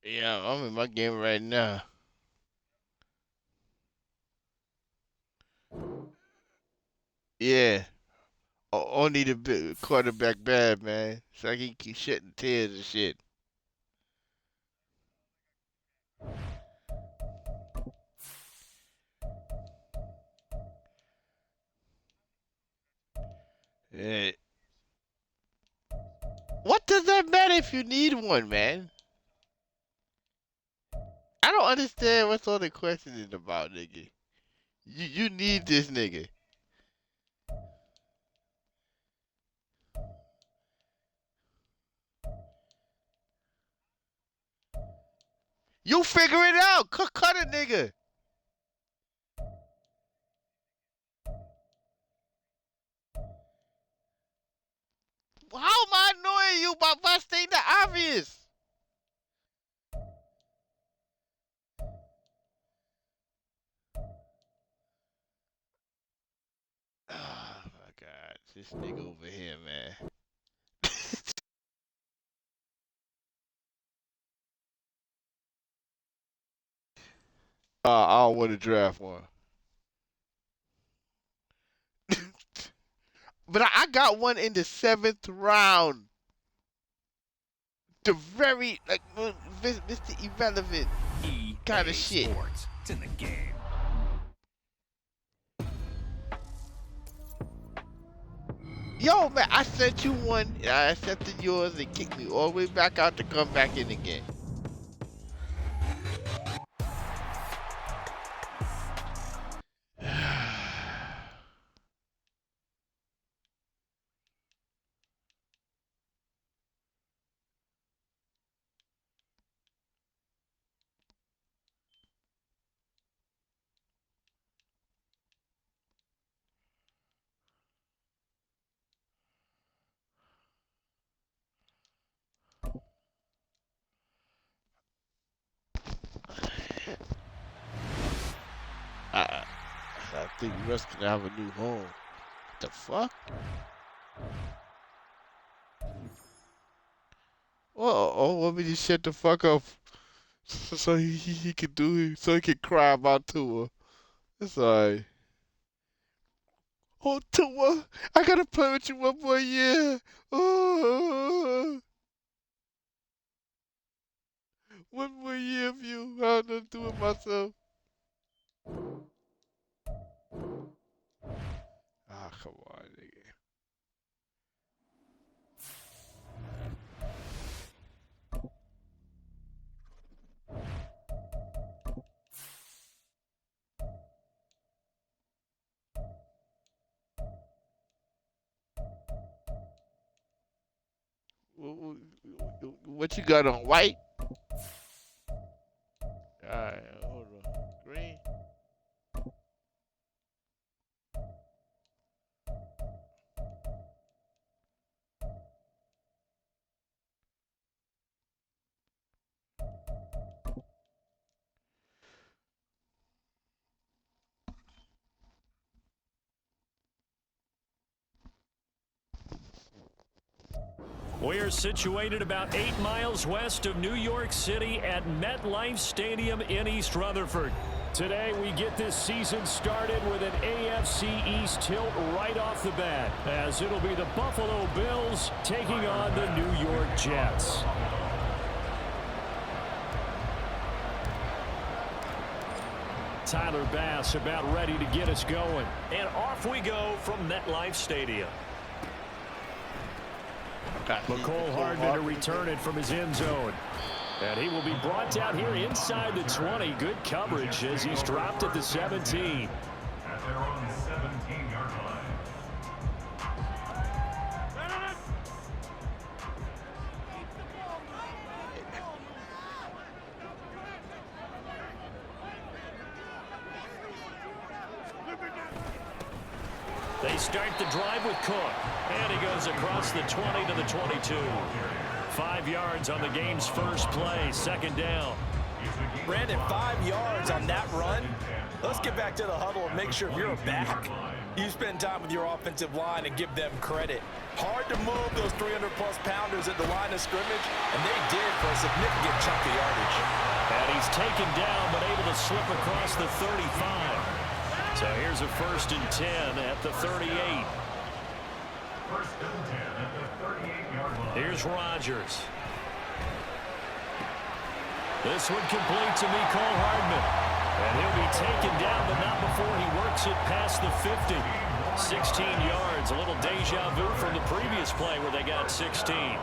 Yeah, I'm in my game right now. Yeah. Only the quarterback bad, man. So I can keep shitting tears and shit. Yeah. What does that matter if you need one, man? I don't understand what's all the questioning about, nigga. You need this nigga. You figure it out. Cut a nigga. How am I annoying you by stating the obvious? Oh my god, this nigga over here, man. I don't want to draft one. But I got one in the 7th round. The very like Mr. Irrelevant kind of shit. Sports. It's in the game. Yo, man, I sent you one, and I accepted yours, and kicked me all the way back out to come back in again. I, I think Russ gonna have a new home. What the fuck? Oh, want me to shut the fuck up so he can do it, so he can cry about Tua. It's alright. Oh, Tua, I gotta play with you one more year. Oh, one more year of you. I don't know what to do with myself. Ah, come on, nigga. What you got on white? Alright, hold on. Green. We're situated about 8 miles west of New York City at MetLife Stadium in East Rutherford. Today, we get this season started with an AFC East tilt right off the bat, as it'll be the Buffalo Bills taking on the New York Jets. Tyler Bass about ready to get us going. And off we go from MetLife Stadium. McCole Hardman to return it from his end zone. And he will be brought down here inside the 20. Good coverage as he's dropped at the 17. At their own 17-yard line. They start the drive with Cook. And he goes across the 20 to the 22. 5 yards on the game's first play, second down. Brandon, 5 yards on that run. Let's get back to the huddle and make sure you're back. You spend time with your offensive line and give them credit. Hard to move those 300-plus pounders at the line of scrimmage, and they did for a significant chunk of yardage. And he's taken down, but able to slip across the 35. So here's a 1st and 10 at the 38. 1st and 10 at the 38-yard line. Here's Rodgers. This one complete to Mecole Hardman. And he'll be taken down, but not before he works it past the 50. 16 yards, a little deja vu from the previous play where they got 16. 1st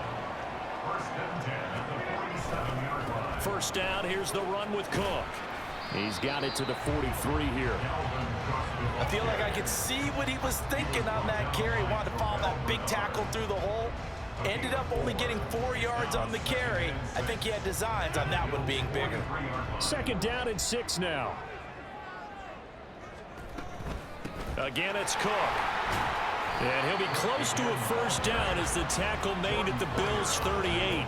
and 10 at the 47-yard line. First down, here's the run with Cook. He's got it to the 43 here. I feel like I could see what he was thinking on that carry. Wanted to follow that big tackle through the hole. Ended up only getting 4 yards on the carry. I think he had designs on that one being bigger. 2nd down and 6 now. Again, it's Cook. And he'll be close to a 1st down as the tackle made at the Bills' 38.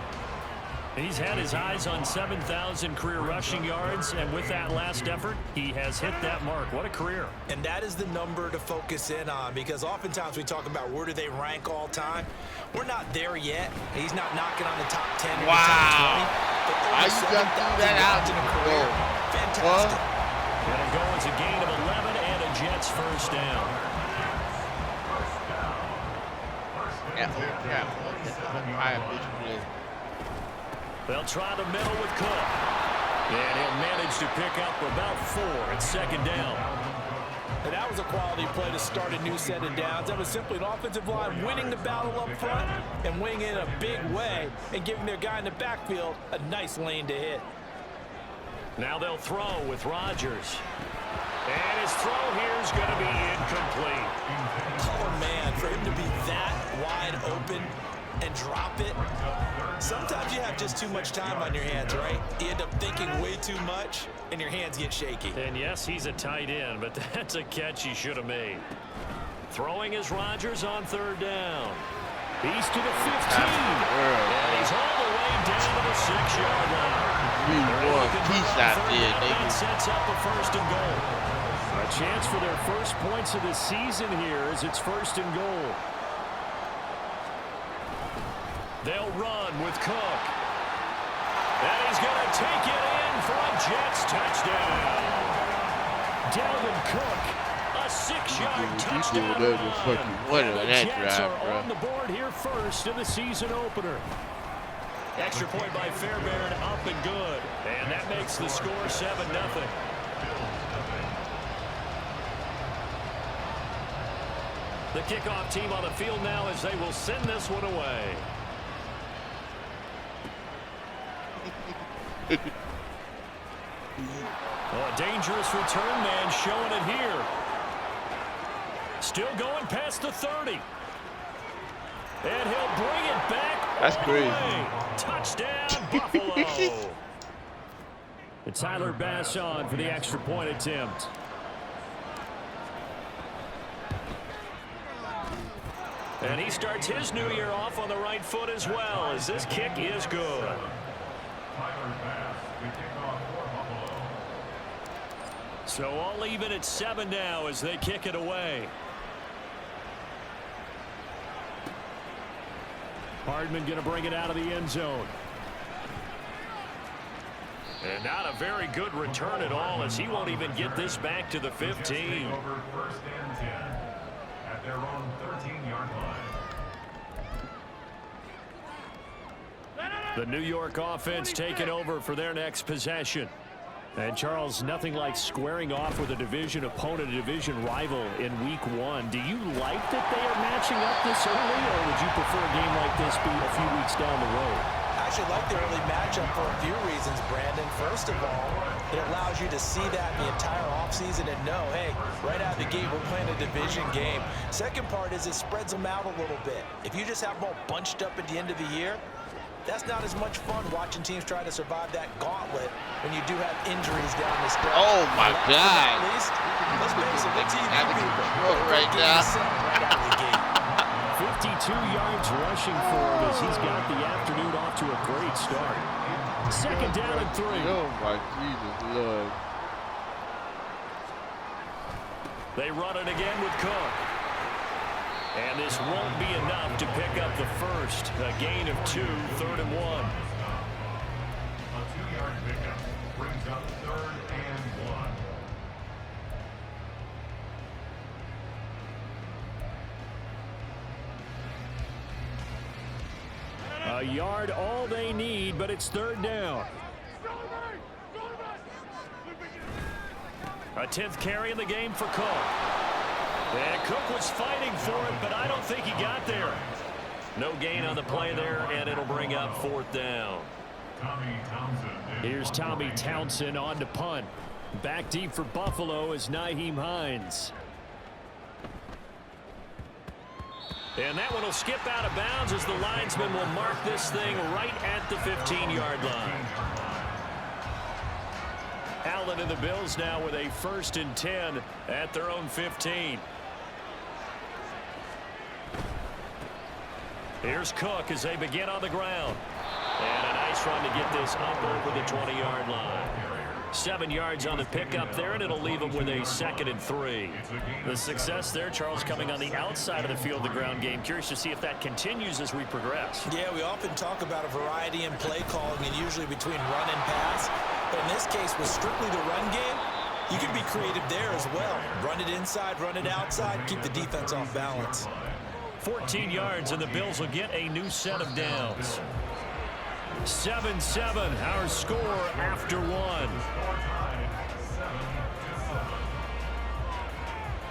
He's had his eyes on 7,000 career rushing yards, and with that last effort, he has hit that mark. What a career. And that is the number to focus in on, because oftentimes we talk about where do they rank all time. We're not there yet. He's not knocking on the top 10 or the top 20. But How you got to do that out? in a career. Fantastic. Gonna go as a gain of 11 and a Jets 1st down. They'll try the middle with Cook. And he'll manage to pick up about 4 at 2nd down. And that was a quality play to start a new set of downs. That was simply an offensive line winning the battle up front and winning in a big way and giving their guy in the backfield a nice lane to hit. Now they'll throw with Rodgers. And his throw here is going to be incomplete. Oh, man, for him to be that wide open and drop it. Sometimes you have just too much time on your hands, right? You end up thinking way too much, and your hands get shaky. And yes, he's a tight end, but that's a catch he should have made. Throwing is Rodgers on 3rd down. He's to the 15. And he's all the way down to the 6-yard line. That sets up a 1st and goal. A chance for their first points of the season here as it's 1st and goal. They'll run with Cook. And he's going to take it in for a Jets touchdown. Dalvin Cook, a 6-yard touchdown run. The Jets are on the board here first in the season opener. Extra point by Fairbairn, up and good. And that makes the score 7-0. The kickoff team on the field now as they will send this one away. Oh, a dangerous return man showing it here. Still going past the 30. And he'll bring it back. That's crazy. Touchdown, Buffalo. And Tyler Bass on for the extra point attempt. And he starts his new year off on the right foot as well, as this kick is good. So all even at 7 now as they kick it away. Hardman going to bring it out of the end zone. And not a very good return at all, as he won't even get this back to the 15. 1st and 10 at their own 13-yard line. The New York offense taking over for their next possession. And Charles, nothing like squaring off with a division opponent, a division rival in week 1. Do you like that they are matching up this early, or would you prefer a game like this be a few weeks down the road? I actually like the early matchup for a few reasons, Brandon. First of all, it allows you to see that the entire offseason and know, hey, right out of the gate, we're playing a division game. Second part is it spreads them out a little bit. If you just have them all bunched up at the end of the year, that's not as much fun watching teams try to survive that gauntlet when you do have injuries down the stretch. Oh my God! At least, let's face it, the TV people right now. Right out of the gate. 52 yards rushing for him as he's got the afternoon off to a great start. 2nd down and 3. Oh my Jesus Lord! They run it again with Cook. And this won't be enough to pick up the first. A gain of 2, 3rd and 1. A 2-yard pickup brings up 3rd and 1. A yard all they need, but it's 3rd down. A 10th carry in the game for Cook. And Cook was fighting for it, but I don't think he got there. No gain on the play there, and it'll bring up 4th down. Here's Tommy Townsend on to punt. Back deep for Buffalo is Nyheim Hines. And that one will skip out of bounds as the linesman will mark this thing right at the 15-yard line. Allen and the Bills now with a 1st and 10 at their own 15. Here's Cook as they begin on the ground. And a nice run to get this up over the 20-yard line. 7 yards on the pickup there, and it'll leave them with a 2nd and 3. The success there, Charles, coming on the outside of the field, the ground game. Curious to see if that continues as we progress. Yeah, we often talk about a variety in play calling and usually between run and pass. But in this case, with strictly the run game, you can be creative there as well. Run it inside, run it outside, keep the defense off balance. 14 yards, and the Bills will get a new set of downs. 7-7, our score after 1.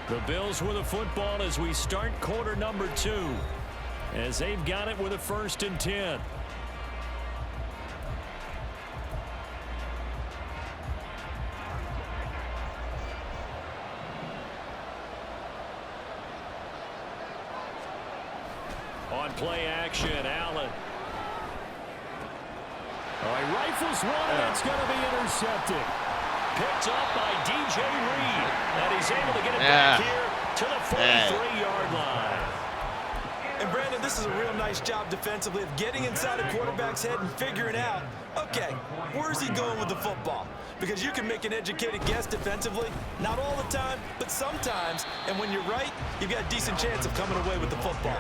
The Bills with a football as we start quarter number 2, as they've got it with a 1st and 10. On play action, Allen. All right, rifles one, and it's going to be intercepted. Picked up by DJ Reed, and he's able to get it back here to the 43-yard line. And Brandon, this is a real nice job defensively of getting inside a quarterback's head and figuring out, okay, where's he going with the football? Because you can make an educated guess defensively, not all the time, but sometimes. And when you're right, you've got a decent chance of coming away with the football.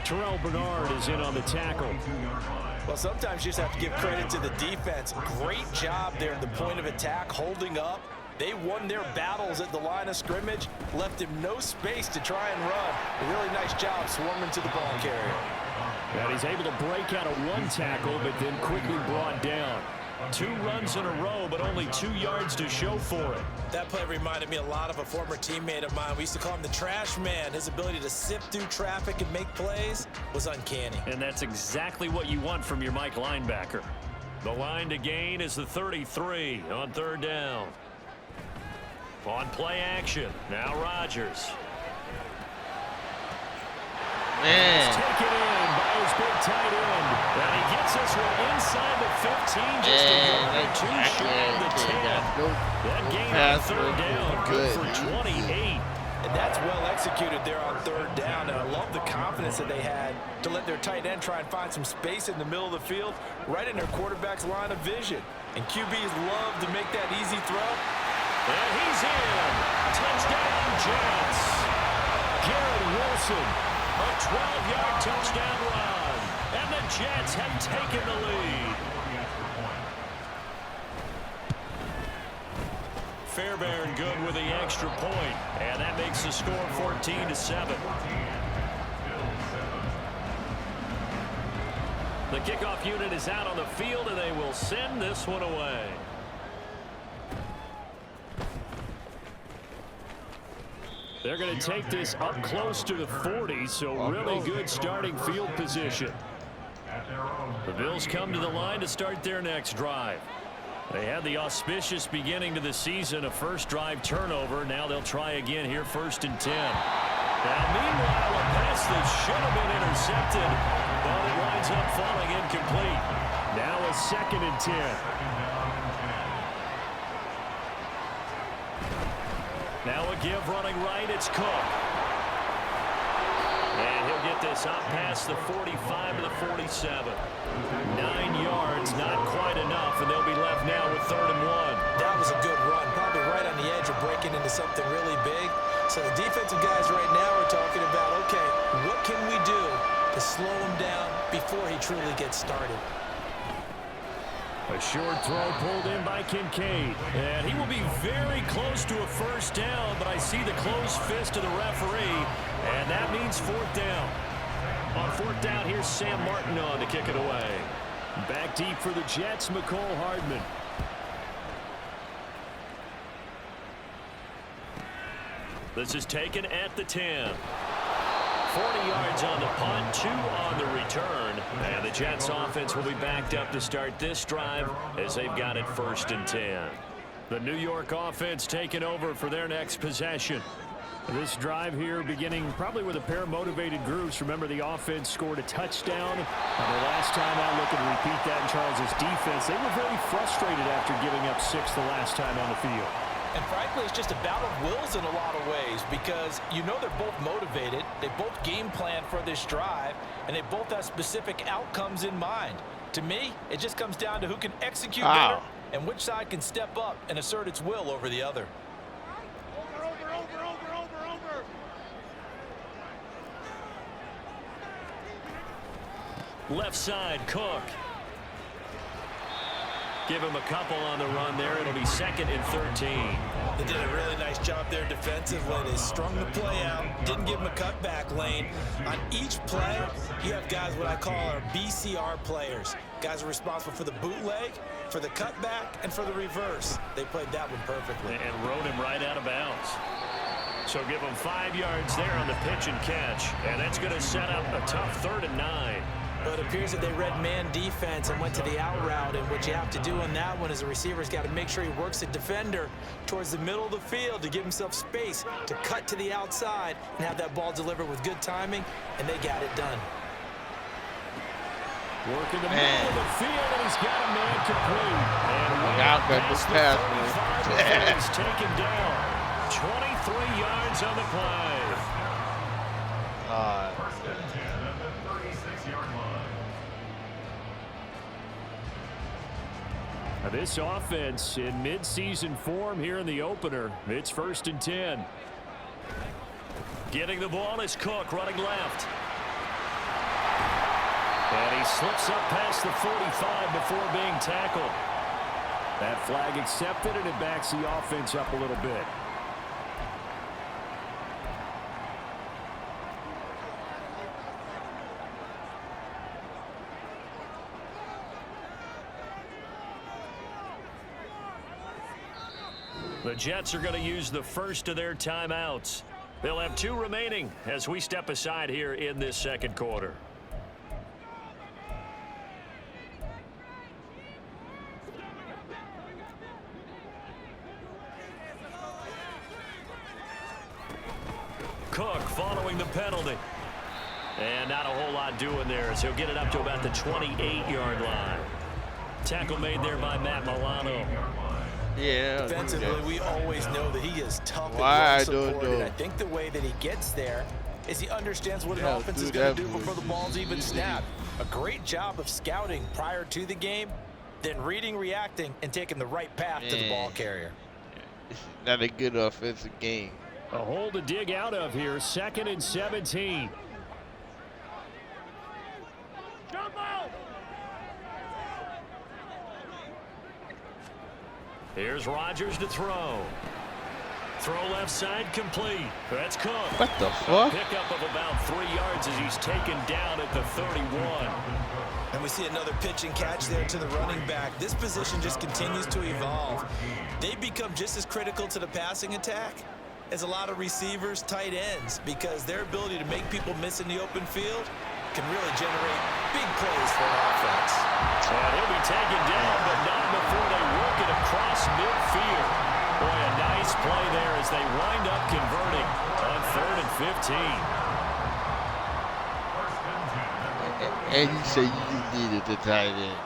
Terrell Bernard is in on the tackle. Well, sometimes you just have to give credit to the defense. Great job there at the point of attack, holding up. They won their battles at the line of scrimmage, left him no space to try and run. A really nice job swarming to the ball carrier. And he's able to break out of one tackle, but then quickly brought down. 2 runs in a row, but only 2 yards to show for it. That play reminded me a lot of a former teammate of mine. We used to call him the trash man. His ability to sift through traffic and make plays was uncanny. And that's exactly what you want from your Mike linebacker. The line to gain is the 33 on 3rd down. On play action, now Rodgers. Man. Taken in by his big tight end. And he gets this one inside the 15, just a yard or 2 shy of the 10. That gain on 3rd down, good for 28. And that's well executed there on 3rd down. And I love the confidence that they had to let their tight end try and find some space in the middle of the field, right in their quarterback's line of vision. And QBs love to make that easy throw. And he's in. Touchdown, Jets. Garrett Wilson. A 12-yard touchdown run. And the Jets have taken the lead. Fairbairn good with the extra point. And that makes the score 14-7. The kickoff unit is out on the field, and they will send this one away. They're going to take this up close to the 40, so really good starting field position. The Bills come to the line to start their next drive. They had the auspicious beginning to the season, a first drive turnover. Now they'll try again here, 1st and 10. Now, meanwhile, a pass that should have been intercepted, but it winds up falling incomplete. Now a 2nd and 10. Now a give running right, it's Cook. And he'll get this up past the 45 to the 47. 9 yards, not quite enough, and they'll be left now with 3rd and 1. That was a good run, probably right on the edge of breaking into something really big. So the defensive guys right now are talking about, okay, what can we do to slow him down before he truly gets started? A short throw pulled in by Kincaid. And he will be very close to a first down, but I see the closed fist of the referee, and that means fourth down. On fourth down, here's Sam Martin on to kick it away. Back deep for the Jets, McCole Hardman. This is taken at the 10. 40 yards on the punt, 2 on the return. And the Jets offense will be backed up to start this drive as they've got it 1st and 10. The New York offense taking over for their next possession. This drive here beginning probably with a pair of motivated groups. Remember, the offense scored a touchdown. And the last time out, looking to repeat that in Charles's defense. They were very frustrated after giving up 6 the last time on the field. And frankly, it's just a battle of wills in a lot of ways because you know they're both motivated. They both game plan for this drive, and they both have specific outcomes in mind. To me, it just comes down to who can execute better and which side can step up and assert its will over the other. Left side, Cook. Give him a couple on the run there. It'll be 2nd and 13. They did a really nice job there defensively. They strung the play out, didn't give him a cutback lane. On each play, you have guys what I call our BCR players. Guys are responsible for the bootleg, for the cutback, and for the reverse. They played that one perfectly. And rode him right out of bounds. So give him 5 yards there on the pitch and catch. And that's going to set up a tough 3rd and 9. But it appears that they read man defense and went to the out route, and what you have to do on that one is the receiver's got to make sure he works the defender towards the middle of the field to give himself space to cut to the outside and have that ball delivered with good timing, and they got it done. Working the middle of the field, and he's got a man complete. And past the 35 he's taken down. 23 yards on the play. First and 10 at the 36-yard line. This offense in mid-season form here in the opener. It's 1st and 10. Getting the ball is Cook running left. And he slips up past the 45 before being tackled. That flag accepted, and it backs the offense up a little bit. The Jets are going to use the first of their timeouts. They'll have 2 remaining as we step aside here in this 2nd quarter. Cook following the penalty. And not a whole lot doing there as he'll get it up to about the 28-yard line. Tackle made there by Matt Milano. Yeah. Defensively, we always know that he is tough and well-supported. I think the way that he gets there is he understands what an offense is going to do before the ball's even snapped. A great job of scouting prior to the game, then reading, reacting, and taking the right path to the ball carrier. It's not a good offensive game. A hole to dig out of here. 2nd and 17. Here's Rodgers to throw. Throw left side complete. That's Cook. What the fuck? Pickup of about 3 yards as he's taken down at the 31. And we see another pitch and catch there to the running back. This position just continues to evolve. They become just as critical to the passing attack as a lot of receivers, tight ends, because their ability to make people miss in the open field can really generate big plays for an offense. And he'll be taken down, but not before they work it across midfield. Boy, a nice play there as they wind up converting on 3rd and 15. And you say you needed the tight end.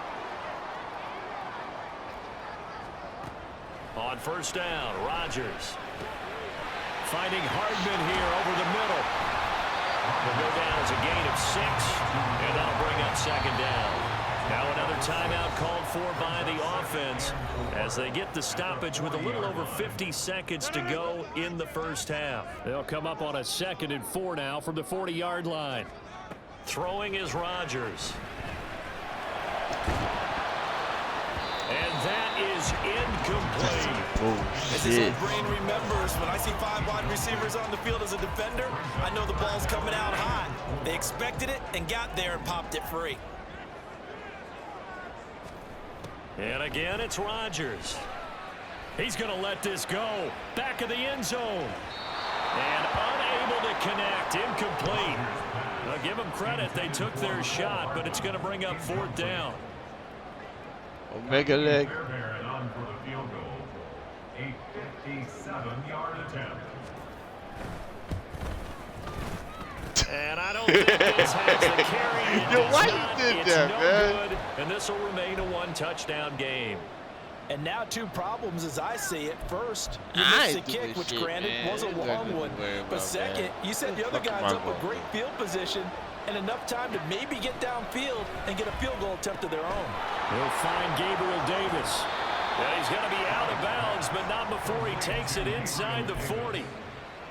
On 1st down, Rodgers finding Hardman here over the middle. Will go down as a gain of 6, and that'll bring up 2nd down. Now another timeout called for by the offense as they get the stoppage with a little over 50 seconds to go in the first half. They'll come up on a 2nd and 4 now from the 40-yard line. Throwing is Rodgers. And that is incomplete. Oh, As his old brain remembers, when I see 5 wide receivers on the field as a defender, I know the ball's coming out hot. They expected it and got there and popped it free. And again, it's Rodgers. He's going to let this go. Back of the end zone. And unable to connect. Incomplete. Now, give them credit. They took their shot, but it's going to bring up 4th down. Omega leg. Fairbairn on for the field goal. A 57-yard attempt. And I don't think this has the carry. It Yo, does why not. you did It's that, no man? good, and this will remain a 1-touchdown game. And now 2 problems as I see it. First, you I missed the ain't do kick, this which shit, granted man. was a There's long nothing to one. worry about, But second, man. you set the other Fuck am guys I up going a great for? field position and enough time to maybe get downfield and get a field goal attempt of their own. They'll find Gabriel Davis. Yeah, he's going to be out of bounds, but not before he takes it inside the 40.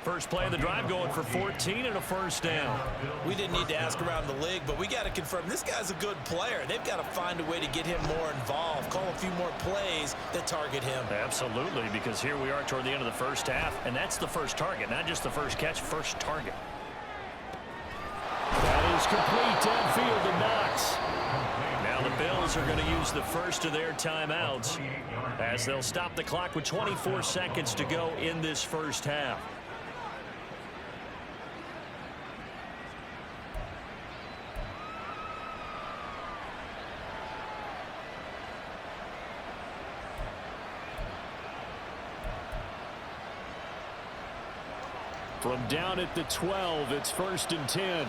First play of the drive going for 14 and a 1st down. We didn't need to ask around the league, but we got to confirm this guy's a good player. They've got to find a way to get him more involved, call a few more plays that target him. Absolutely, because here we are toward the end of the first half, and that's the first target, not just the first catch, first target. That is complete downfield to Knox. Now the Bills are going to use the first of their timeouts as they'll stop the clock with 24 seconds to go in this first half. From down at the 12, it's 1st and 10.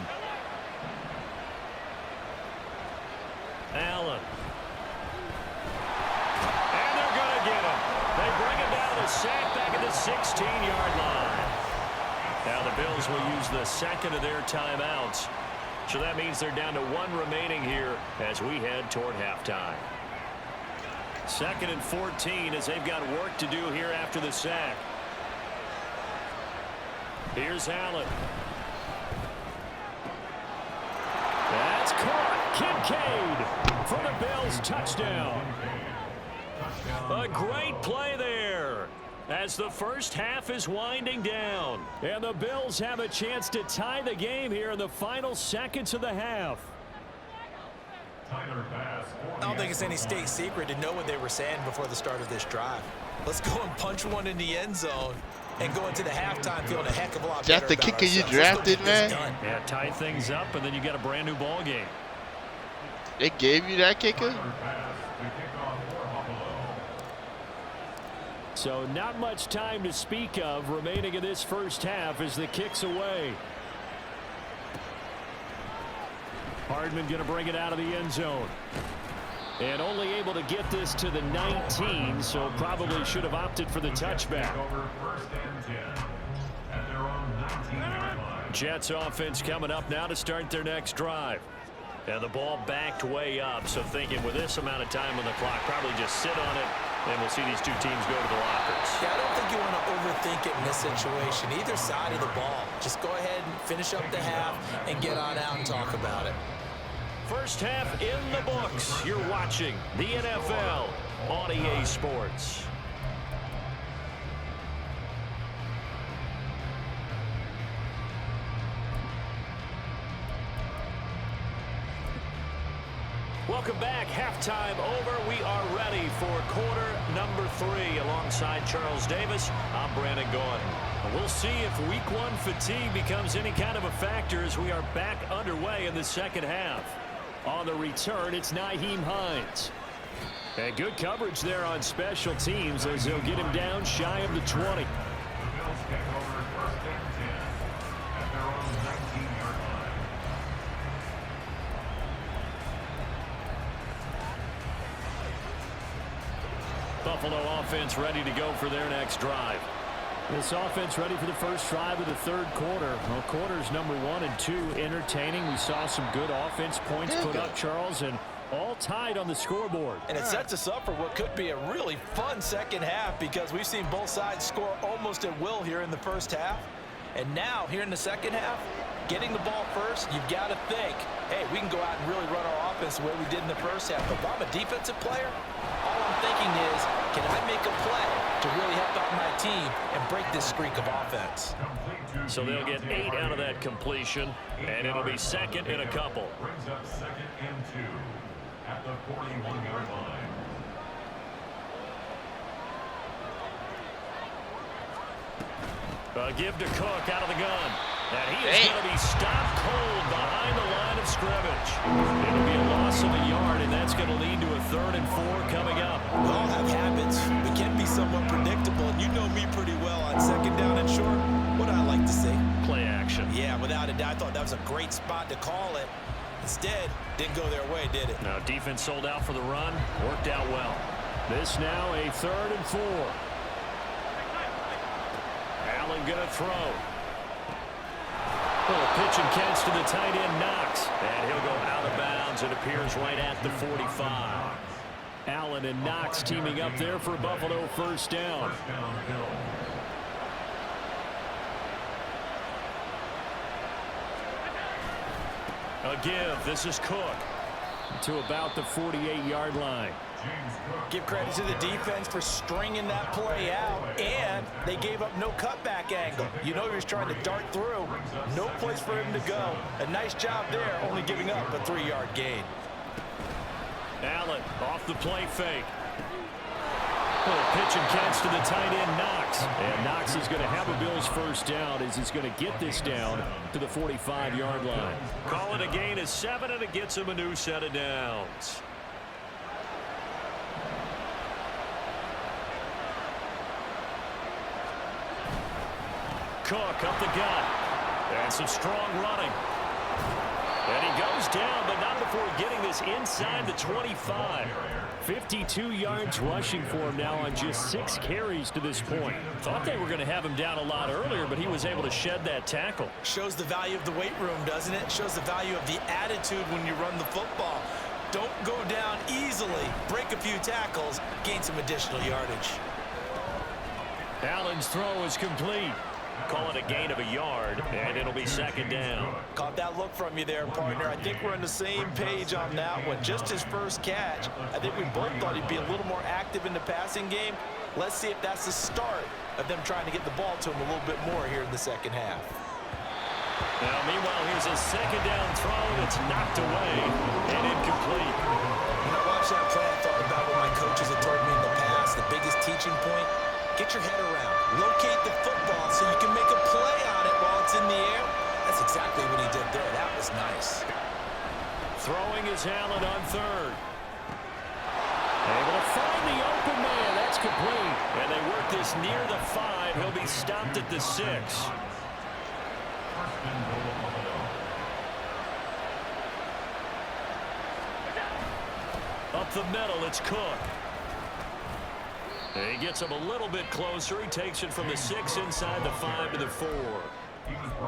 Allen. And they're going to get him. They bring him down to sack back at the 16-yard line. Now the Bills will use the 2nd of their timeouts. So that means they're down to 1 remaining here as we head toward halftime. 2nd and 14 as they've got work to do here after the sack. Here's Allen. That's caught. Kincaid for the Bills touchdown. A great play there as the first half is winding down. And the Bills have a chance to tie the game here in the final seconds of the half. I don't think it's any state secret to know what they were saying before the start of this drive. Let's go and punch one in the end zone and go into the halftime feeling a heck of a lot better. That's the kicker you drafted, man? Yeah, tie things up, and then you got a brand new ball game. They gave you that kicker? So not much time to speak of remaining in this first half as the kick's away. Hardman going to bring it out of the end zone. And only able to get this to the 19, so probably should have opted for the touchback. Jets offense coming up now to start their next drive. And the ball backed way up, so thinking with this amount of time on the clock, probably just sit on it, and we'll see these two teams go to the lockers. Yeah, I don't think you want to overthink it in this situation. Either side of the ball. Just go ahead and finish up the half and get on out and talk about it. First half in the books. You're watching the NFL on EA Sports. Welcome back. Halftime over. We are ready for quarter number 3 alongside Charles Davis. I'm Brandon Gordon. We'll see if week 1 fatigue becomes any kind of a factor as we are back underway in the second half. On the return, it's Nyheim Hines. And good coverage there on special teams as they'll get him down shy of the 20. Buffalo offense ready to go for their next drive. This offense ready for the first drive of the third quarter. Well, quarters number 1 and 2 entertaining. We saw some good offense points put up, Charles, and all tied on the scoreboard. And it sets us up for what could be a really fun second half because we've seen both sides score almost at will here in the first half. And now, here in the second half, getting the ball first, you've got to think, hey, we can go out and really run our offense the way we did in the first half. But if I'm a defensive player, all I'm thinking is, can I make a play to really help out my team and break this streak of offense? So they'll get 8 out of that completion, and it'll be second and a couple. Brings up 2nd and 2 at the 41-yard line. A give to Cook out of the gun. And he is going to be stopped cold behind the line of scrimmage. It'll be a loss of a yard, and that's going to lead to a 3rd and 4 coming up. We all have habits. We can be somewhat predictable, and you know me pretty well on 2nd down and short. What do I like to see? Play action. Yeah, without a doubt. I thought that was a great spot to call it. Instead, didn't go their way, did it? Now, defense sold out for the run. Worked out well. This now a 3rd and 4. Allen going to throw. Oh, pitch and catch to the tight end, Knox. And he'll go out of bounds. It appears right at the 45. Allen and Knox teaming up there for Buffalo first down. A give. This is Cook to about the 48-yard line. Give credit to the defense for stringing that play out, and they gave up no cutback angle. You know he was trying to dart through. No place for him to go. A nice job there, only giving up a 3-yard gain. Allen off the play fake. Oh, pitch and catch to the tight end, Knox. And Knox is going to have a Bills first down as he's going to get this down to the 45-yard line. Call it a gain of 7, and it gets him a new set of downs. Cook up the gut. And some strong running. And he goes down, but not before getting this inside the 25. 52 yards rushing for him now on just 6 carries to this point. Thought they were going to have him down a lot earlier, but he was able to shed that tackle. Shows the value of the weight room, doesn't it? Shows the value of the attitude when you run the football. Don't go down easily. Break a few tackles. Gain some additional yardage. Allen's throw is complete. Call it a gain of a yard, and it'll be second down. Caught that look from you there, partner. I think we're on the same page on that one. Just his first catch. I think we both thought he'd be a little more active in the passing game. Let's see if that's the start of them trying to get the ball to him a little bit more here in the second half. Now, meanwhile, here's a second down throw that's knocked away and incomplete. When I watched that play, I thought about what my coaches had told me in the past. The biggest teaching point, get your head around. Locate the football so you can make a play on it while it's in the air. That's exactly what he did there. That was nice. Throwing is Allen on 3rd. Able to find the open man. That's complete. And they work this near the 5. He'll be stopped at the 6. Up the middle, it's Cook. And he gets him a little bit closer. He takes it from the 6 inside the 5 to the 4.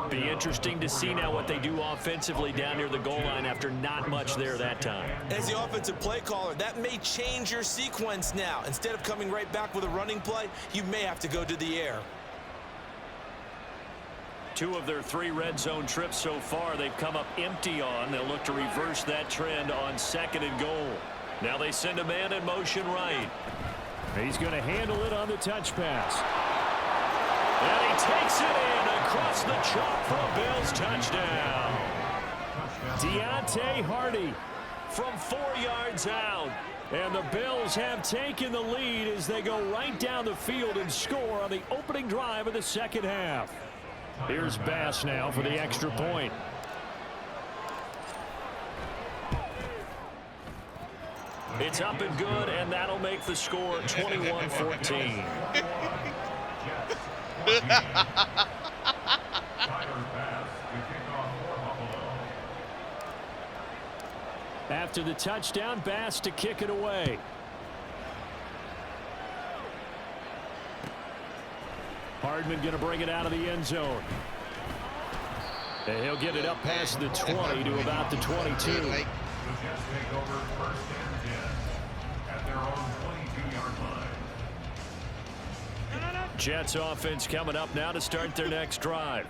Be interesting to see now what they do offensively down near the goal line after not much there that time. As the offensive play caller, that may change your sequence now. Instead of coming right back with a running play, you may have to go to the air. 2 of their 3 red zone trips so far they've come up empty on. They'll look to reverse that trend on 2nd and goal. Now they send a man in motion right. He's going to handle it on the touch pass. And he takes it in across the chalk for a Bills touchdown. Deontay Hardy from 4 yards out. And the Bills have taken the lead as they go right down the field and score on the opening drive of the second half. Here's Bass now for the extra point. It's up and good, and that'll make the score 21-14. After the touchdown, Bass to kick it away. Hardman going to bring it out of the end zone. And he'll get it up past the 20 to about the 22. The Jets take over first and 10 at their own 22-yard line. Jets offense coming up now to start their next drive.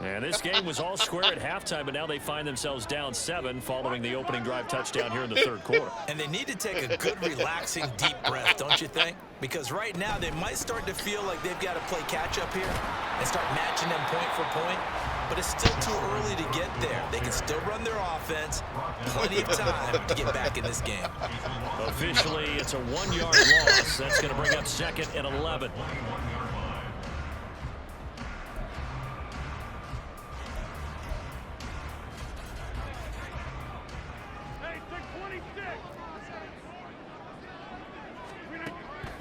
And this game was all square at halftime, but now they find themselves down 7 following the opening drive touchdown here in the third quarter. And they need to take a good, relaxing, deep breath, don't you think? Because right now they might start to feel like they've got to play catch-up here and start matching them point for point. But it's still too early to get there. They can still run their offense. Plenty of time to get back in this game. Officially, it's a 1-yard loss. That's going to bring up 2nd and 11.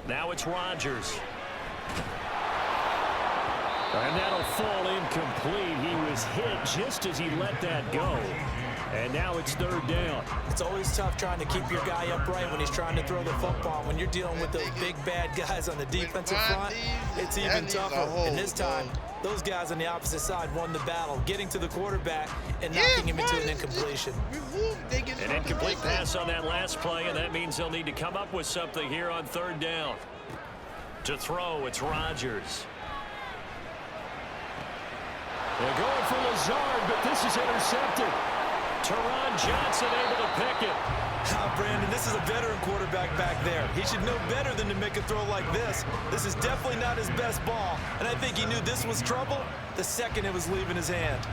Now it's Rodgers. And that'll fall incomplete. He was hit just as he let that go. And now it's 3rd down. It's always tough trying to keep your guy upright when he's trying to throw the football. When you're dealing with those big, bad guys on the defensive front, it's even tougher. And this time, those guys on the opposite side won the battle, getting to the quarterback and knocking him into an incompletion. An incomplete pass on that last play, and that means they'll need to come up with something here on 3rd down. To throw, it's Rodgers. They're going for Lazard, but this is intercepted. Teron Johnson able to pick it. Brandon, this is a veteran quarterback back there. He should know better than to make a throw like this. This is definitely not his best ball, and I think he knew this was trouble the second it was leaving his hand.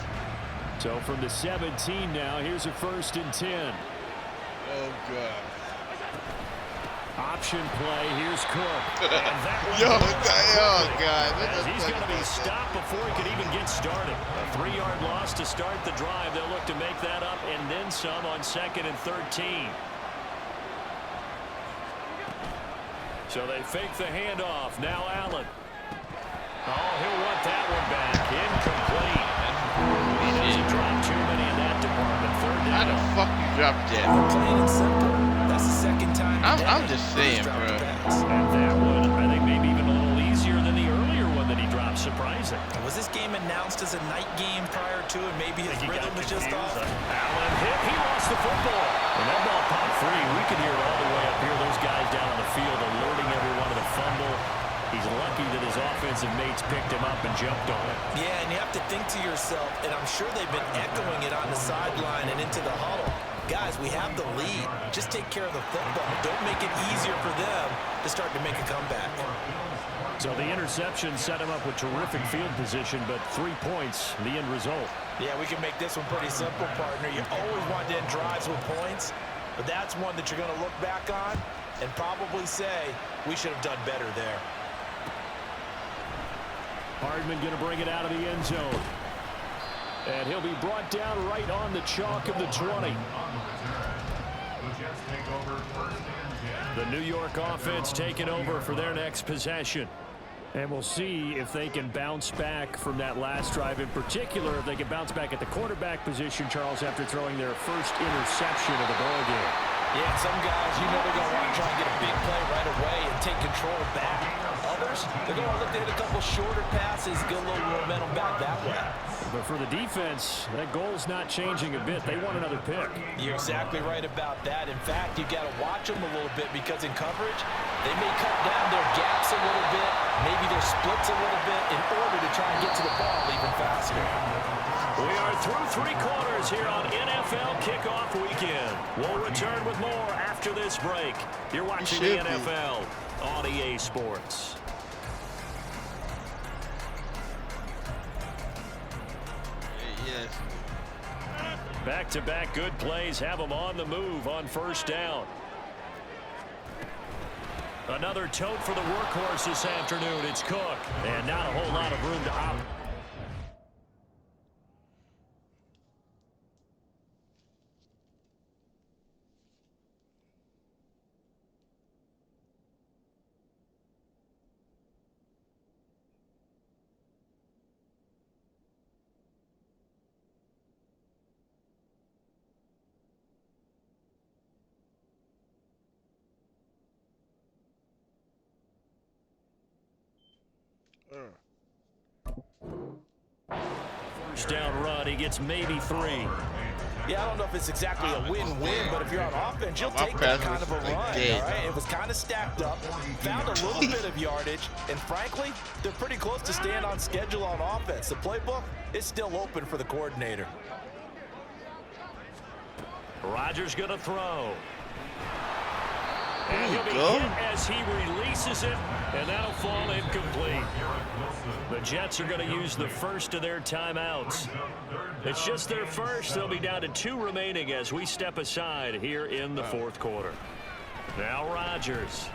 So from the 17 now, here's a 1st and 10. Oh, God. Option play, here's Cook. And that one oh, God. As he's going to be stopped before he could even get started. A 3-yard loss to start the drive. They'll look to make that up and then some on 2nd and 13. So they fake the handoff. Now Allen. Oh, he'll want that one back. Incomplete. He doesn't drop too many in that department. 3rd down. How the fuck you dropped that? Plain and simple. That's the second time. I'm just saying, bro. And that one, I think, maybe even a little easier than the earlier one that he dropped. Surprising. Was this game announced as a night game prior to it? Maybe his rhythm was just off. Allen hit. He lost the football. And that ball popped free. We could hear it all the way up here. Those guys down on the field alerting everyone to the fumble. He's lucky that his offensive mates picked him up and jumped on it. Yeah, and you have to think to yourself, and I'm sure they've been echoing it on the sideline and into the huddle. Guys, we have the lead. Just take care of the football. Don't make it easier for them to start to make a comeback. So the interception set him up with terrific field position, but 3 points, the end result. Yeah, we can make this one pretty simple, partner. You always want to end drives with points, but that's one that you're going to look back on and probably say, we should have done better there. Hardman going to bring it out of the end zone. And he'll be brought down right on the chalk of the 20. The New York offense taking over for their next possession. And we'll see if they can bounce back from that last drive. In particular, if they can bounce back at the quarterback position, Charles, after throwing their first interception of the ballgame. Yeah, some guys, you know they're going to want to try and get a big play right away and take control back. Others, they're going to look to hit a couple shorter passes, get a little momentum back that way. But for the defense, that goal's not changing a bit. They want another pick. You're exactly right about that. In fact, you've got to watch them a little bit because in coverage, they may cut down their gaps a little bit, maybe their splits a little bit in order to try and get to the ball even faster. We are through 3 quarters here on NFL Kickoff Weekend. We'll return with more after this break. You're watching the NFL on EA Sports. Yes. Back-to-back good plays have them on the move on 1st down. Another tote for the workhorse this afternoon. It's Cook. And not a whole lot of room to opt. First down run, he gets maybe 3. Yeah, I don't know if it's exactly a win-win, but if you're on offense, you'll take that kind of a run, all right? It was kind of stacked up, found a little bit of yardage, and frankly, they're pretty close to staying on schedule on offense. The playbook is still open for the coordinator. Rodgers going to throw. And he'll be hit as he releases it, and that'll fall incomplete. The Jets are going to use the first of their timeouts. It's just their first. They'll be down to 2 remaining as we step aside here in the fourth quarter. Now Rodgers.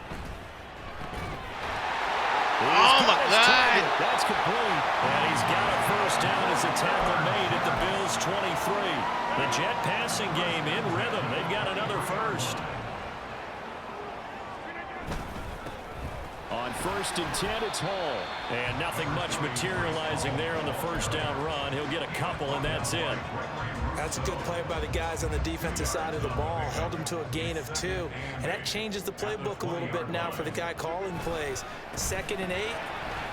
Oh, my God. That's complete. And he's got a first down as a tackle made at the Bills' 23. The Jet passing game in rhythm. They've got another first. On 1st and 10, it's Hall. And nothing much materializing there on the first down run. He'll get a couple, and that's it. That's a good play by the guys on the defensive side of the ball. Held him to a gain of 2. And that changes the playbook a little bit now for the guy calling plays. 2nd and 8.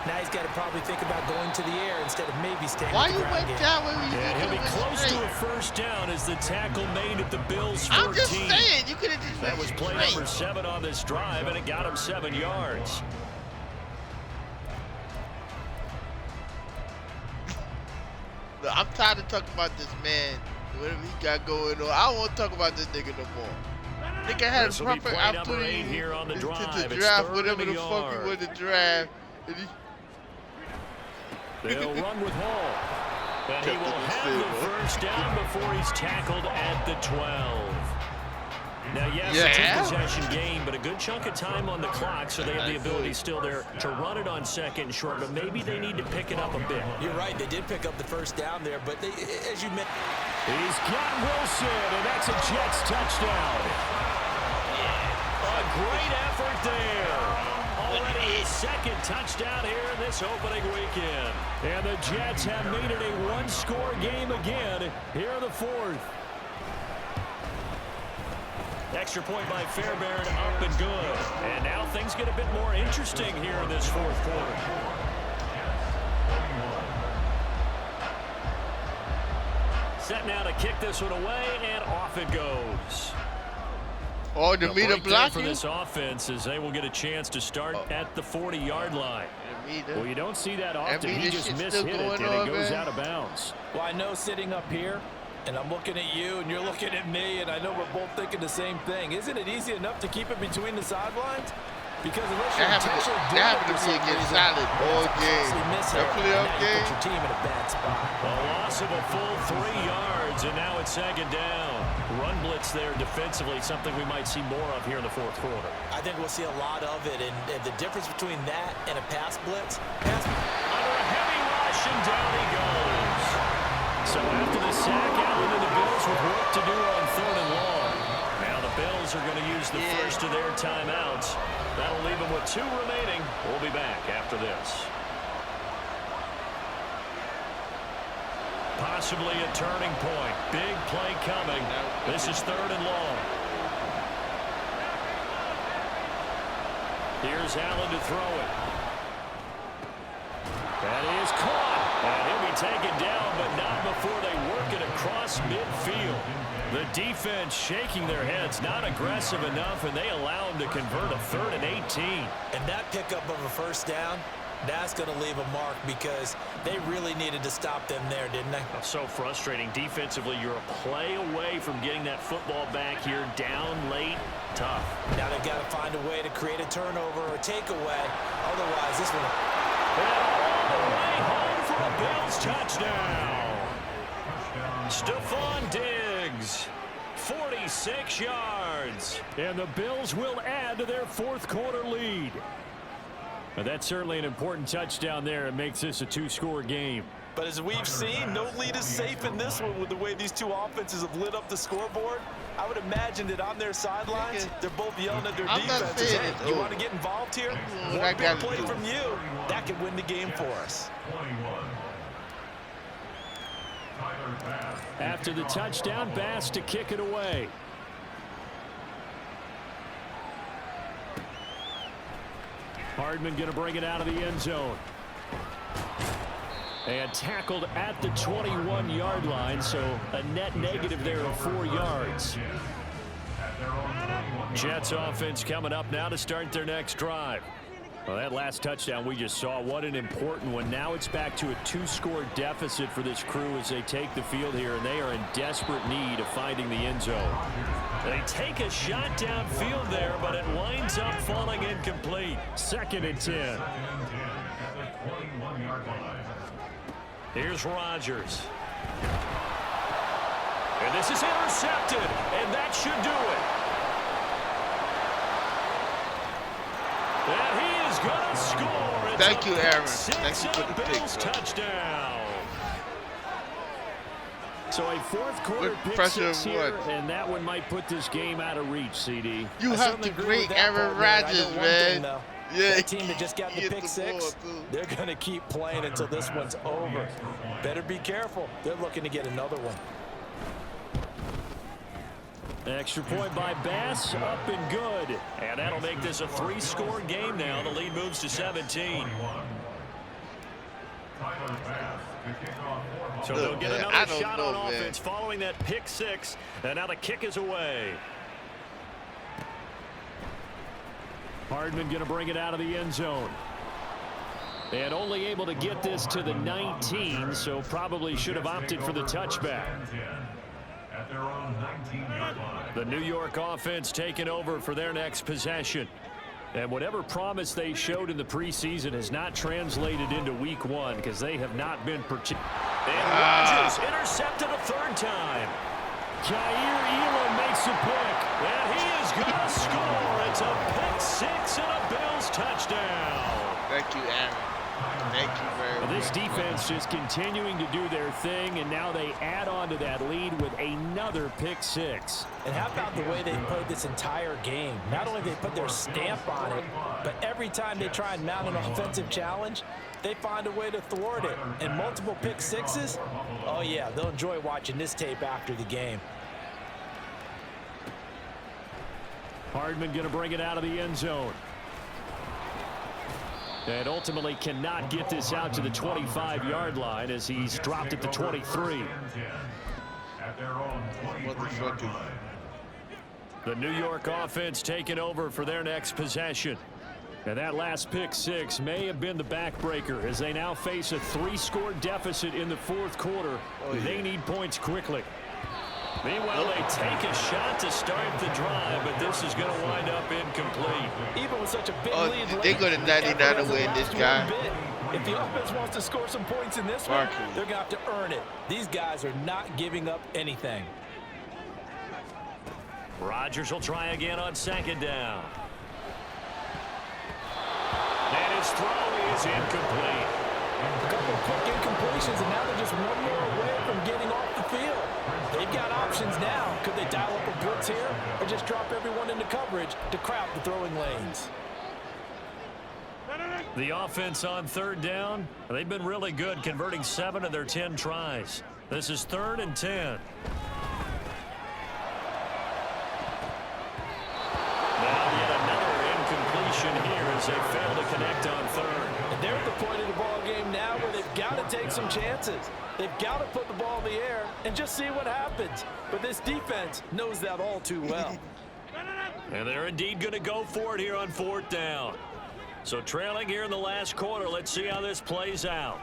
Now he's got to probably think about going to the air instead of maybe staying with the ground game. And he'll be close to a first down as the tackle made at the Bills' 14. I'm just saying, you could have just That was play number 7 on this drive, and it got him 7 yards. Look, I'm tired of talking about this man, whatever he got going on. I don't want to talk about this nigga no more. Nigga had a proper opportunity here on the drive. to draft whatever the fuck he wanted to draft. They'll run with Hall. And he will have the first down before he's tackled at the 12. Now, yes, it's a possession game, but a good chunk of time on the clock, so they have the ability still there to run it on 2nd and short, but maybe they need to pick it up a bit. You're right. They did pick up the first down there, but they, as you mentioned, he's got Wilson, and that's a Jets touchdown. A great effort there. Already his 2nd touchdown here in this opening weekend. And the Jets have made it a 1-score game again here in the 4th. Extra point by Fairbairn, up and good. And now things get a bit more interesting here in this 4th quarter. Set now to kick this one away, and off it goes. Oh, the meter block for this offense as they will get a chance to start at the 40-yard line. Well, you don't see that often. He just mishit it, and it goes out of bounds. Well, I know sitting up here, and I'm looking at you, and you're looking at me, and I know we're both thinking the same thing. Isn't it easy enough to keep it between the sidelines? Because unless you're intentionally doing it for some reason, solid all game. That playoff game. Put your team in a bad spot. A loss of a full 3 yards, and now it's 2nd down. Run blitz there defensively, something we might see more of here in the 4th quarter. I think we'll see a lot of it, and the difference between that and a pass blitz. Under a heavy rush, and down he goes. So after the sack, Allen and the Bills with work to do on 3rd and long. Now the Bills are going to use the first of their timeouts. That'll leave them with 2 remaining. We'll be back after this. Possibly a turning point. Big play coming. This is 3rd and long. Here's Allen to throw it. That is caught. And he'll be taken down, but not before they work it across midfield. The defense shaking their heads, not aggressive enough, and they allow him to convert a 3rd and 18. And that pickup of a first down, that's going to leave a mark because they really needed to stop them there, didn't they? So frustrating. Defensively, you're a play away from getting that football back here, down late, tough. Now they've got to find a way to create a turnover or a takeaway. Otherwise, this one... And all the way home for a Bills touchdown. Stephon Diggs, 46 yards. And the Bills will add to their 4th quarter lead. And that's certainly an important touchdown there. It makes this a 2-score game. But as we've seen, no lead is safe in this one with the way these two offenses have lit up the scoreboard. I would imagine that on their sidelines, they're both yelling at their defenses. Hey, you want to get involved here? One big play from you, that could win the game for us. After the touchdown, Bass to kick it away. Hardman going to bring it out of the end zone. And tackled at the 21-yard line, so a net negative there of 4 yards. Jets offense coming up now to start their next drive. Well, that last touchdown we just saw, what an important one. Now it's back to a 2-score deficit for this crew as they take the field here, and they are in desperate need of finding the end zone. They take a shot downfield there, but it winds up falling incomplete. 2nd and 10. Here's Rodgers. And this is intercepted, and that should do it. And he is going to score. It's Thank you, Aaron. Thank you for the pick, Bills touchdown. So a 4th quarter With pick pressure 6 of here, what? and that one might put this game out of reach, CD. You have to great Aaron Rodgers, man. Yeah, that team that just got the pick 6, they're going to keep playing until this one's over. Better be careful. They're looking to get another one. Extra point by Bass, up and good. And that'll make this a 3-score game now. The lead moves to 17. So they'll get another shot on offense following that pick 6. And now the kick is away. Hardman going to bring it out of the end zone. And only able to get this to the 19, so probably should have opted for the touchback. At their own 19-yard line. The New York offense taking over for their next possession. And whatever promise they showed in the preseason has not translated into week 1 because they have not been And Rodgers intercepted a 3rd time. Jair Elam makes a pick. And he is going to score. It's a pick 6 and a Bills touchdown. Thank you, Aaron. Thank you very much. This defense just continuing to do their thing, and now they add on to that lead with another pick 6. And how about the way they played this entire game? Not only did they put their stamp on it, but every time they try and mount an offensive challenge, they find a way to thwart it. And multiple pick 6s, oh yeah, they'll enjoy watching this tape after the game. Hardman going to bring it out of the end zone. And ultimately cannot get this out to the 25-yard line as he's dropped at the 23. The New York offense taking over for their next possession. And that last pick 6 may have been the backbreaker as they now face a 3-score deficit in the 4th quarter. They need points quickly. Meanwhile, they take a shot to start the drive, but this is going to wind up incomplete. Even with such a big lead, they're going to 99 to win this guy. If the offense wants to score some points in this one, they're going to have to earn it. These guys are not giving up anything. Rodgers will try again on 2nd down. And his throw is incomplete. A couple of quick incompletions, and now they're just one more away from getting off the field. They've got options now. Could they dial up a blitz here or just drop everyone into coverage to crowd the throwing lanes? The offense on 3rd down, they've been really good, converting 7 of their 10 tries. This is 3rd and 10. Now yet another incompletion here as they fail to connect on 3rd. And they're at the point of the ball game now where they've got to take some chances. They've got to put the ball in the air and just see what happens. But this defense knows that all too well. And they're indeed going to go for it here on 4th down. So trailing here in the last quarter, let's see how this plays out.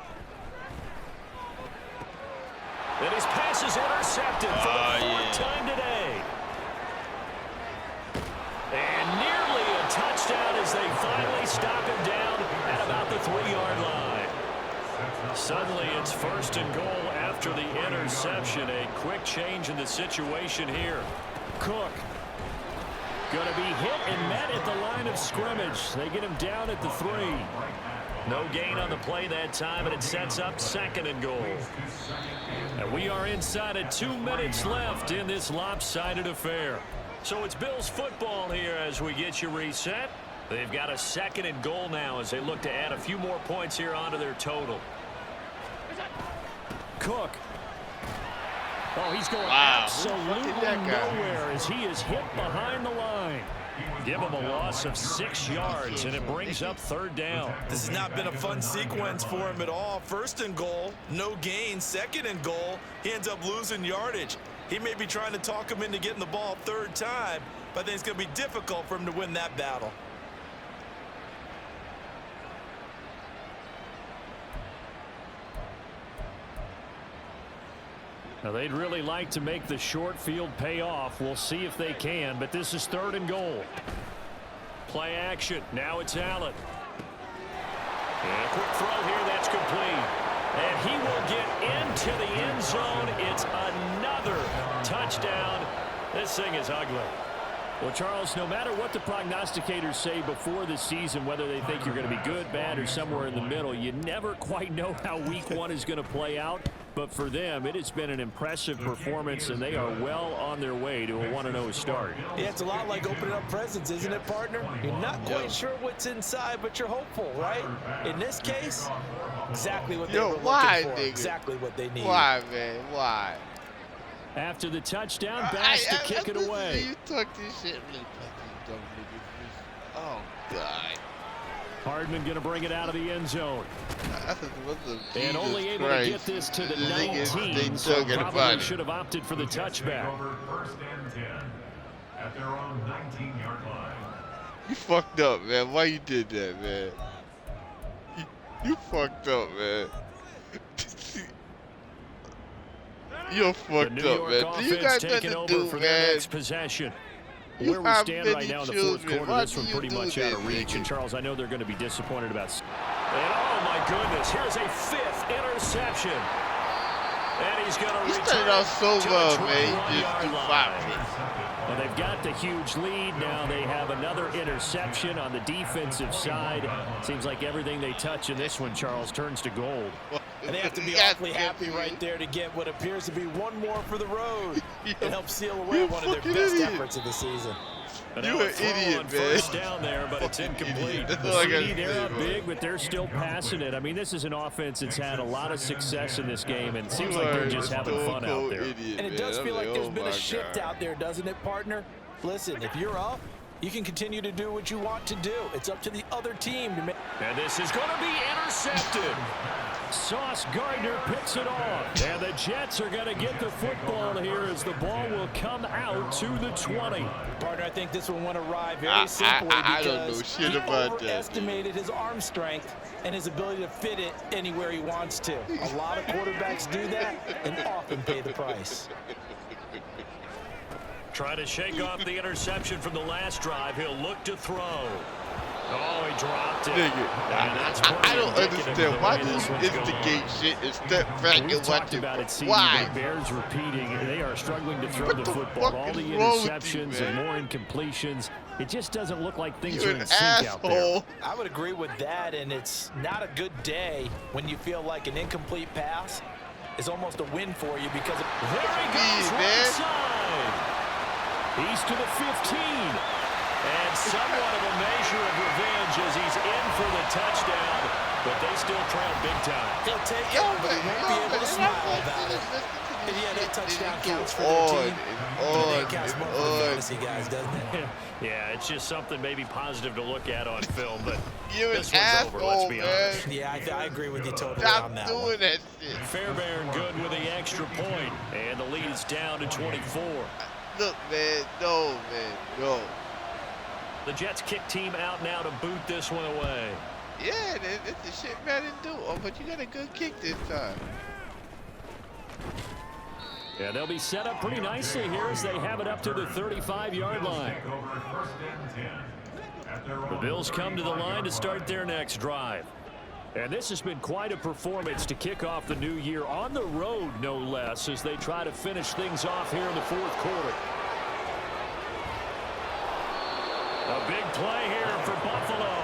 And his pass is intercepted for the 4th time today. And nearly a touchdown as they finally stop him down at about the 3-yard line. Suddenly it's 1st and goal after the interception. A quick change in the situation here. Cook going to be hit and met at the line of scrimmage. They get him down at the 3. No gain on the play that time, and it sets up 2nd and goal. And we are inside of 2 minutes left in this lopsided affair. So it's Bills football here as we get you reset. They've got a 2nd and goal now as they look to add a few more points here onto their total. Cook. Oh, he's going absolutely nowhere as he is hit behind the line. Give him a loss of 6 yards, and it brings up 3rd down. This has not been a fun sequence for him at all. 1st and goal, no gain. 2nd and goal, he ends up losing yardage. He may be trying to talk him into getting the ball 3rd time, but I think it's going to be difficult for him to win that battle. Now, they'd really like to make the short field pay off. We'll see if they can, but this is 3rd and goal. Play action. Now it's Allen. And a quick throw here. That's complete. And he will get into the end zone. It's another touchdown. This thing is ugly. Well, Charles, no matter what the prognosticators say before the season, whether they think you're going to be good, bad, or somewhere in the middle, you never quite know how week 1 is going to play out. But for them, it has been an impressive performance, and they are well on their way to a 1-0 start. Yeah, it's a lot like opening up presents, isn't it, partner? You're not quite sure what's inside, but you're hopeful, right? In this case, exactly what they were looking for. Exactly what they need. Why, man? Why? After the touchdown, Bass to kick it away. You talk this shit. Oh, God. Hardman going to bring it out of the end zone. And only able Christ. to get this to the 19, so probably should have opted for the touchback. 1st and 10 at their own 19-yard line. You fucked up, man. Why you did that, man? You fucked up, man. You're fucked up, man. You got nothing to do, for man. Their next possession. Where we stand right now in the 4th quarter, this one pretty much out of reach. And, Charles, I know they're going to be disappointed about. And, oh, my goodness, here's a 5th interception. And he's going to return. He started off so well, man. He just threw 5 picks. Well, they've got the huge lead. Now they have another interception on the defensive side. Seems like everything they touch in this one, Charles, turns to gold. And they have to be awfully happy right there to get what appears to be one more for the road. It helps seal away one of their best efforts of the season. You're an idiot, man. First down there, but it's incomplete. They're up big, but they're still passing it. I mean, this is an offense that's had a lot of success in this game, and it seems like they're just having fun out there. And it does feel like there's been a shift out there, doesn't it, partner? Listen, if you're up, you can continue to do what you want to do. It's up to the other team to make. And this is going to be intercepted. Sauce Gardner picks it off. And the Jets are going to get the football here as the ball will come out to the 20. Partner, I think this one went awry very simply because I don't know shit about that. He overestimated his arm strength and his ability to fit it anywhere he wants to. A lot of quarterbacks do that and often pay the price. Try to shake off the interception from the last drive. He'll look to throw. Oh, he dropped it. I don't understand. Why do you instigate shit and step back and watch it? Why? The Bears repeating. They are struggling to throw the football. All the interceptions and more incompletions. It just doesn't look like things are in sync out there. I would agree with that, and it's not a good day when you feel like an incomplete pass is almost a win for you because of there he goes, right side. He's to the 15. And somewhat of a measure of revenge as he's in for the touchdown, but they still trail big time. He'll take it, but he won't be able to smile about it. And yeah, that touchdown counts for their team. It counts more for the fantasy guys, doesn't it? Yeah, it's just something maybe positive to look at on film, but this one's over, let's be honest. Yeah, I agree with you totally on that one. Stop doing that shit. Fairbairn good with the extra point, and the lead is down to 24. Look, man, no. The Jets kick team out now to boot this one away. Yeah, that's the shit man didn't do. Oh, but you got a good kick this time. Yeah, they'll be set up pretty nicely here as they have it up to the 35-yard line. The Bills come to the line to start their next drive. And this has been quite a performance to kick off the new year on the road, no less, as they try to finish things off here in the 4th quarter. A big play here for Buffalo,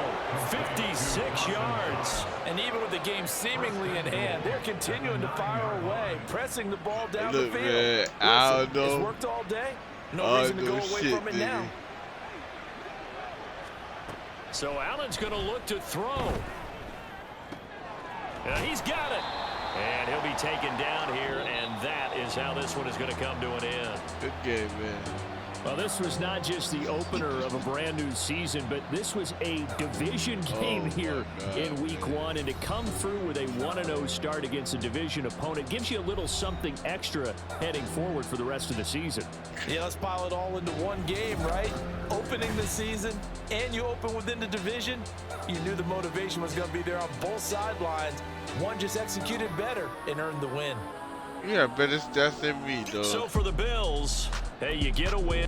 56 yards. And even with the game seemingly in hand, they're continuing to fire away, pressing the ball down the field. Man, Listen, I don't know. It's worked all day. No reason to go away from it now. So Allen's going to look to throw. He's got it. And he'll be taken down here, and that is how this one is going to come to an end. Good game, man. Well, this was not just the opener of a brand new season, but this was a division game here in week 1. And to come through with a 1-0 start against a division opponent gives you a little something extra heading forward for the rest of the season. Yeah, let's pile it all into one game, right? Opening the season, and you open within the division. You knew the motivation was going to be there on both sidelines. One just executed better and earned the win. Yeah, but that's in me, though. So for the Bills, hey, you get a win.